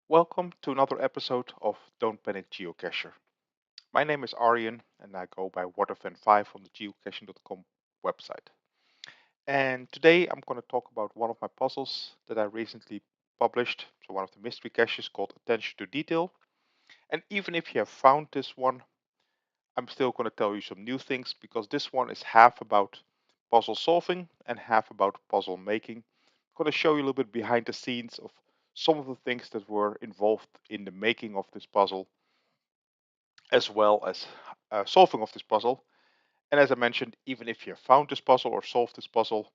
Welcome to another episode of Don't Panic Geocacher. My name is Aryan and I go by Waterfan5 on the geocaching.com website. And today I'm going to talk about one of my puzzles that I recently published. So, one of the mystery caches called Attention to Detail. And even if you have found this one, I'm still going to tell you some new things because this one is half about puzzle solving and half about puzzle making. I'm going to show you a little bit behind the scenes of some of the things that were involved in the making of this puzzle as well as solving of this puzzle. And as I mentioned, even if you have found this puzzle or solved this puzzle,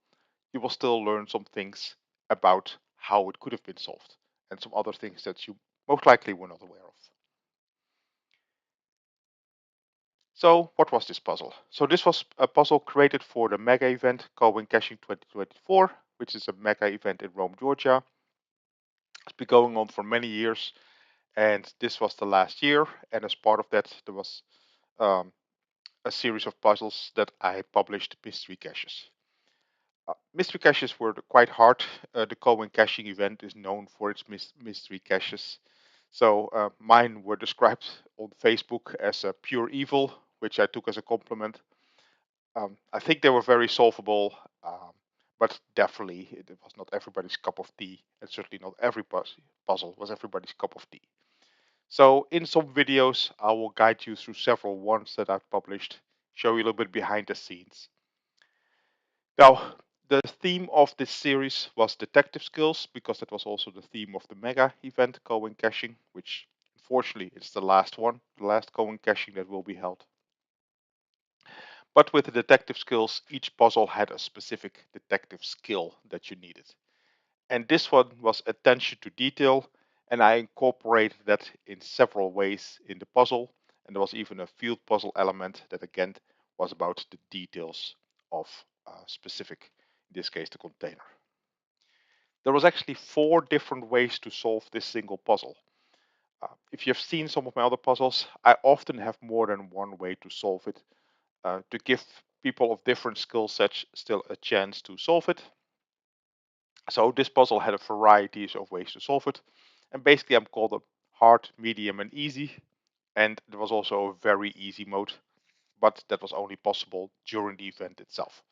you will still learn some things about how it could have been solved and some other things that you most likely were not aware of. So, what was this puzzle? So, this was a puzzle created for the mega event Geocaching 2024, which is a mega event in Rome, Georgia. It's been going on for many years, and this was the last year. And as part of that, there was um, a series of puzzles that I published mystery caches. Mystery caches were quite hard. The Cohen caching event is known for its mystery caches. So mine were described on Facebook as a pure evil, which I took as a compliment. I think they were very solvable, but definitely it was not everybody's cup of tea, and certainly not every puzzle was everybody's cup of tea. So in some videos, I will guide you through several ones that I've published, show you a little bit behind the scenes. Now, the theme of this series was detective skills because that was also the theme of the mega event Cohen caching, which unfortunately is the last one, the last Cohen caching that will be held. But with the detective skills, each puzzle had a specific detective skill that you needed. And this one was attention to detail, and I incorporated that in several ways in the puzzle. And there was even a field puzzle element that again was about the details of specific, in this case, the container. There was actually 4 different ways to solve this single puzzle. If you've seen some of my other puzzles, I often have more than one way to solve it to give people of different skill sets still a chance to solve it. So this puzzle had a variety of ways to solve it. And basically I'm called a hard, medium and easy. And there was also a very easy mode, but that was only possible during the event itself.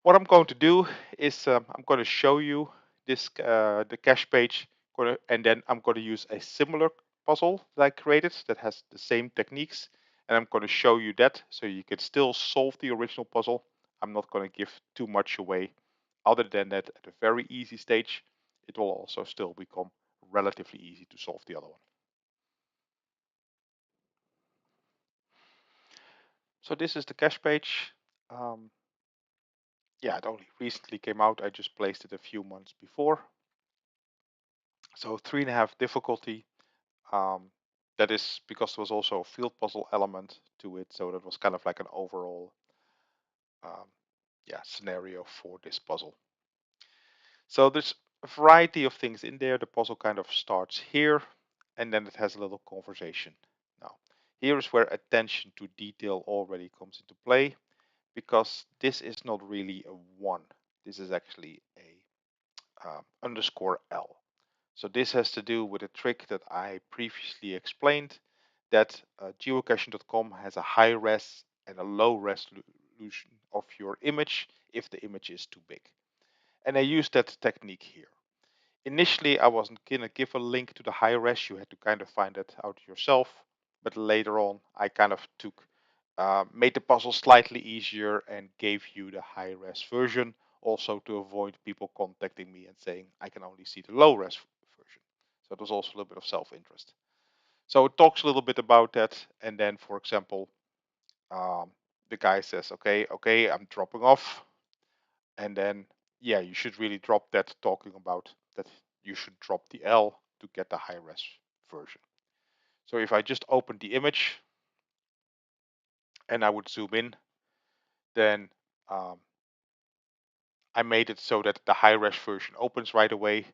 What I'm going to do is I'm going to show you this the cache page, and then I'm going to use a similar puzzle that I created that has the same techniques, and I'm going to show you that so you can still solve the original puzzle. I'm not going to give too much away. Other than that, at a very easy stage, it will also still become relatively easy to solve the other one. So this is the cache page. Um, yeah, it only recently came out. I just placed it a few months before. So 3.5 difficulty. Um, that is because there was also a field puzzle element to it. So that was kind of like an overall um, scenario for this puzzle. So there's a variety of things in there. The puzzle kind of starts here and then it has a little conversation. Now, here is where attention to detail already comes into play because this is not really a 1. This is actually a underscore L. So this has to do with a trick that I previously explained that geocaching.com has a high res and a low resolution of your image if the image is too big. And I use that technique here. Initially, I wasn't going to give a link to the high res. You had to kind of find that out yourself. But later on, I kind of made the puzzle slightly easier and gave you the high res version, also to avoid people contacting me and saying I can only see the low res version. So it was also a little bit of self-interest. So it talks a little bit about that, and then, for example, um, the guy says, "Okay, I'm dropping off," and then, yeah, you should really drop that, talking about that you should drop the L to get the high res version. So if I just open the image and I would zoom in, then um, I made it so that the high res version opens right away,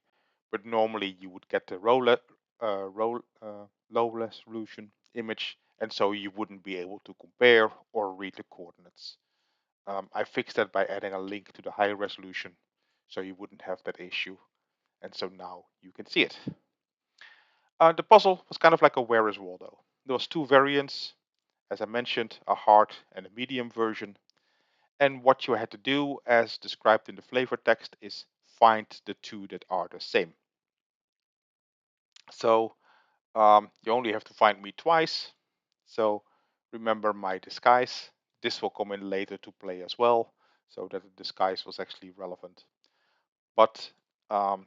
but normally you would get the low resolution image, and so you wouldn't be able to compare or read the coordinates. I fixed that by adding a link to the high resolution, so you wouldn't have that issue, and so now you can see it. The puzzle was kind of like a Where is Waldo. There was two variants, as I mentioned, a hard and a medium version. And what you had to do, as described in the flavor text, is find the two that are the same. So you only have to find me twice. So remember my disguise. This will come in later to play as well, so that the disguise was actually relevant. But um,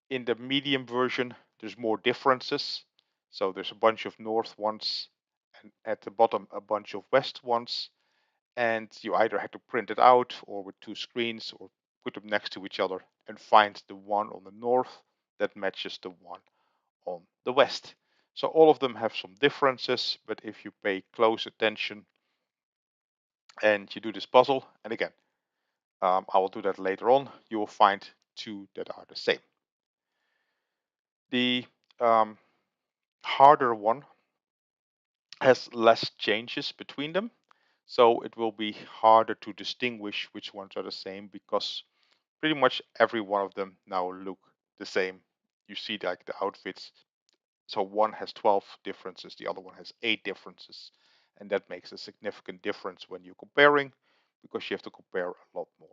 in the medium version, there's more differences. So there's a bunch of north ones, and at the bottom a bunch of west ones. And you either had to print it out or with two screens or put them next to each other and find the one on the north that matches the one on the west. So all of them have some differences, but if you pay close attention and you do this puzzle, and again, I will do that later on, you will find two that are the same. The um, harder one has less changes between them, so it will be harder to distinguish which ones are the same because pretty much every one of them now look the same. You see like the outfits. So one has 12 differences, the other one has 8 differences. And that makes a significant difference when you're comparing because you have to compare a lot more.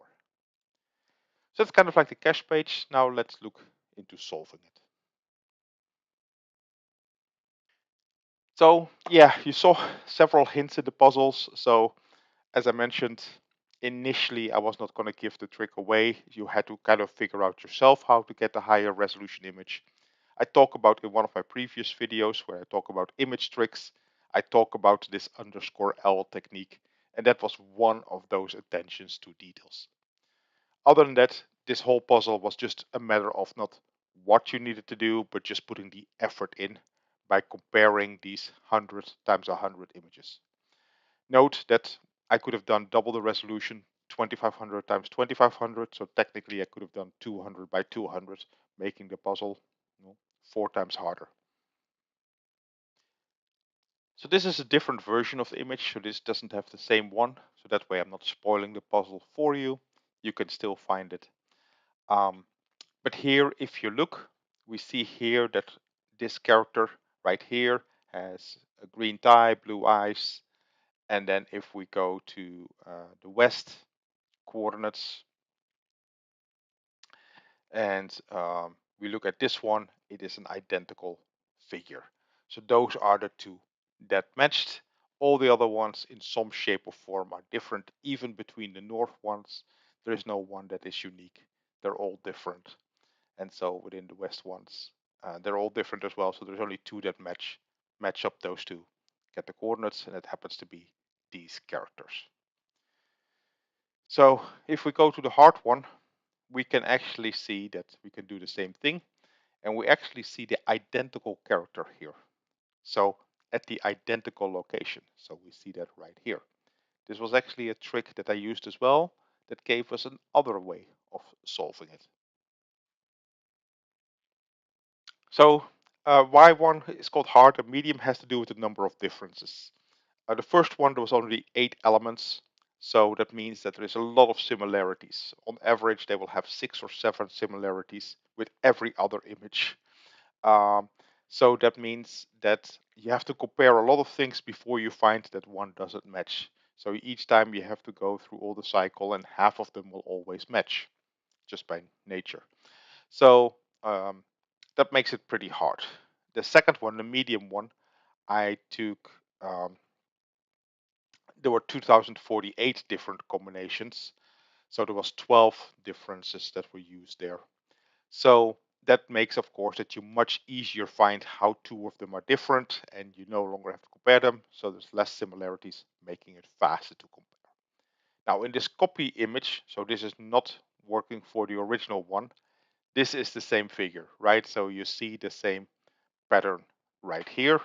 So that's kind of like the cache page. Now let's look into solving it. So yeah, you saw several hints in the puzzles. So as I mentioned, initially I was not going to give the trick away. You had to kind of figure out yourself how to get a higher resolution image. I talk about in one of my previous videos where I talk about image tricks. I talk about this _L technique, and that was one of those attentions to details. Other than that, this whole puzzle was just a matter of not what you needed to do, but just putting the effort in by comparing these 100 times 100 images. Note that I could have done double the resolution, 2500 times 2500, so technically I could have done 200 by 200, making the puzzle 4 times harder. So this is a different version of the image, so this doesn't have the same one, so that way I'm not spoiling the puzzle for you. You can still find it. But here, if you look, we see here that this character right here has a green tie, blue eyes, and then if we go to the west coordinates and we look at this one, it is an identical figure. So those are the two that matched. All the other ones in some shape or form are different. Even between the north ones, there is no one that is unique. They're all different. And so within the west ones, they're all different as well. So there's only two that match up those two. Get the coordinates, and it happens to be these characters. So if we go to the hard one, we can actually see that we can do the same thing, and we actually see the identical character here. So at the identical location. So we see that right here. This was actually a trick that I used as well that gave us another way of solving it. So why one is called hard and medium has to do with the number of differences. The first one, there was only 8 elements. So that means that there is a lot of similarities. On average, they will have 6 or 7 similarities with every other image. Um, so that means that you have to compare a lot of things before you find that one doesn't match. So each time you have to go through all the cycle, and half of them will always match just by nature. So that makes it pretty hard. The second one, the medium one, I took. There were 2048 different combinations, so there was 12 differences that were used there. So that makes, of course, that you much easier find how two of them are different, and you no longer have to compare them. So there's less similarities, making it faster to compare. Now, in this copy image, so this is not working for the original one. This is the same figure, right? So you see the same pattern right here.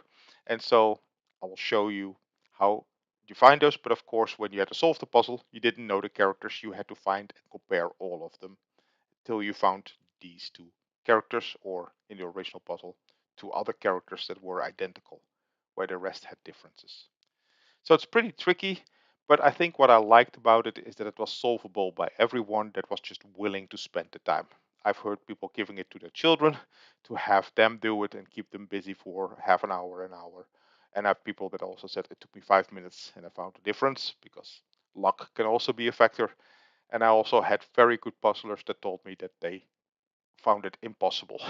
And so I will show you how you find those. But of course, when you had to solve the puzzle, you didn't know the characters. You had to find and compare all of them till you found these two characters, or in the original puzzle, two other characters that were identical, where the rest had differences. So it's pretty tricky, but I think what I liked about it is that it was solvable by everyone that was just willing to spend the time. I've heard people giving it to their children to have them do it and keep them busy for half an hour. And I have people that also said it took me 5 minutes and I found a difference because luck can also be a factor. And I also had very good puzzlers that told me that they found it impossible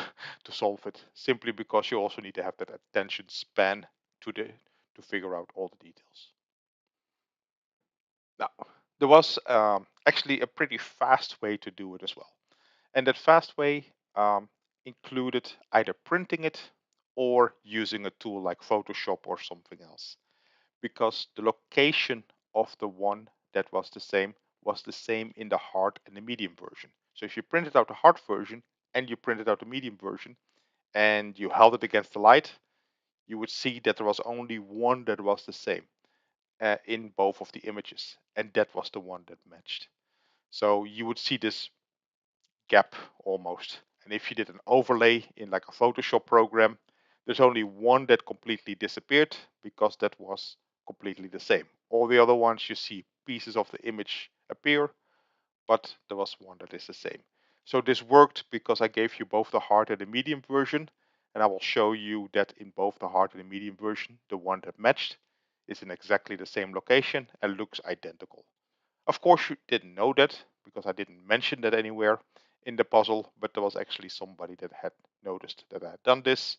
to solve it simply because you also need to have that attention span to figure out all the details. Now, there was actually a pretty fast way to do it as well. And that fast way included either printing it or using a tool like Photoshop or something else. Because the location of the one that was the same in the hard and the medium version. So if you printed out the hard version and you printed out the medium version and you held it against the light, you would see that there was only one that was the same in both of the images, and that was the one that matched. So you would see this gap almost. And if you did an overlay in like a Photoshop program, there's only one that completely disappeared because that was completely the same. All the other ones you see pieces of the image appear, but there was one that is the same. So this worked because I gave you both the hard and the medium version, and I will show you that in both the hard and the medium version, the one that matched is in exactly the same location and looks identical. Of course, you didn't know that because I didn't mention that anywhere in the puzzle, but there was actually somebody that had noticed that I had done this.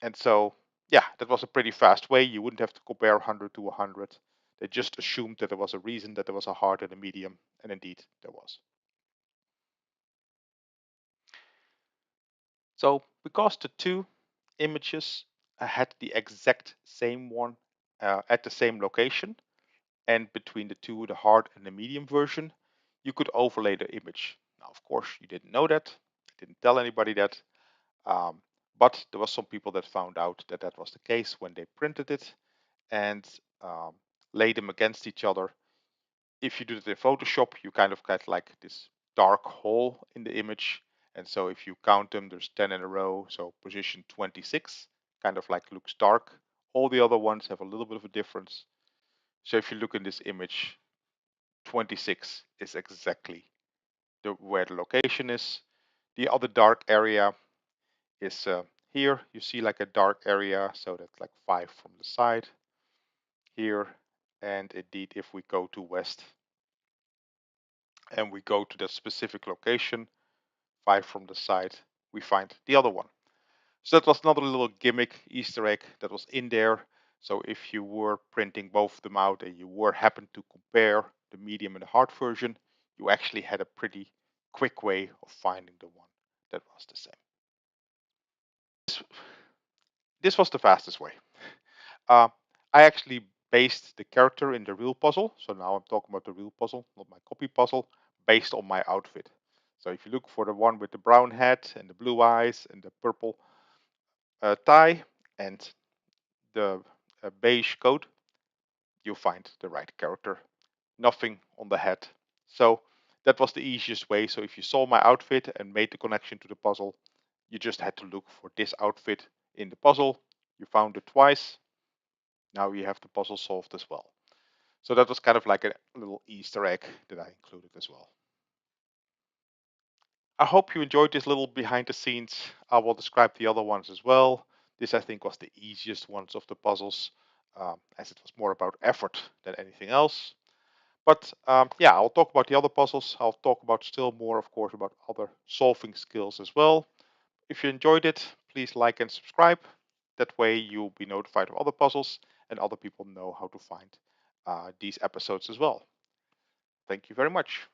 And so, yeah, that was a pretty fast way. You wouldn't have to compare 100 to 100. They just assumed that there was a reason that there was a hard and a medium, and indeed there was. So, because the two images had the exact same one at the same location, and between the two, the hard and the medium version, you could overlay the image. Now, of course, you didn't know that. I didn't tell anybody that. Um, but there was some people that found out that that was the case when they printed it and um, laid them against each other. If you do it in Photoshop, you kind of get like this dark hole in the image. And so if you count them, there's 10 in a row. So position 26 kind of like looks dark. All the other ones have a little bit of a difference. So if you look in this image, 26 is exactly where the location is. The other dark area is here. You see like a dark area, so that's like 5 from the side here. And indeed, if we go to west and we go to that specific location, 5 from the side, we find the other one. So that was another little gimmick Easter egg that was in there. So if you were printing both of them out and you were happen to compare the medium and the hard version, you actually had a pretty quick way of finding the one that was the same. This was the fastest way. Uh, I actually based the character in the real puzzle. So now I'm talking about the real puzzle, not my copy puzzle, based on my outfit. So if you look for the one with the brown hat and the blue eyes and the purple tie and the beige coat, you'll find the right character. Nothing on the head. So that was the easiest way. So if you saw my outfit and made the connection to the puzzle, you just had to look for this outfit in the puzzle. You found it twice. Now you have the puzzle solved as well. So that was kind of like a little Easter egg that I included as well. I hope you enjoyed this little behind the scenes. I will describe the other ones as well. This, I think, was the easiest ones of the puzzles, as it was more about effort than anything else. But yeah, I'll talk about the other puzzles. I'll talk about still more, of course, about other solving skills as well. If you enjoyed it, please like and subscribe. That way you'll be notified of other puzzles and other people know how to find these episodes as well. Thank you very much.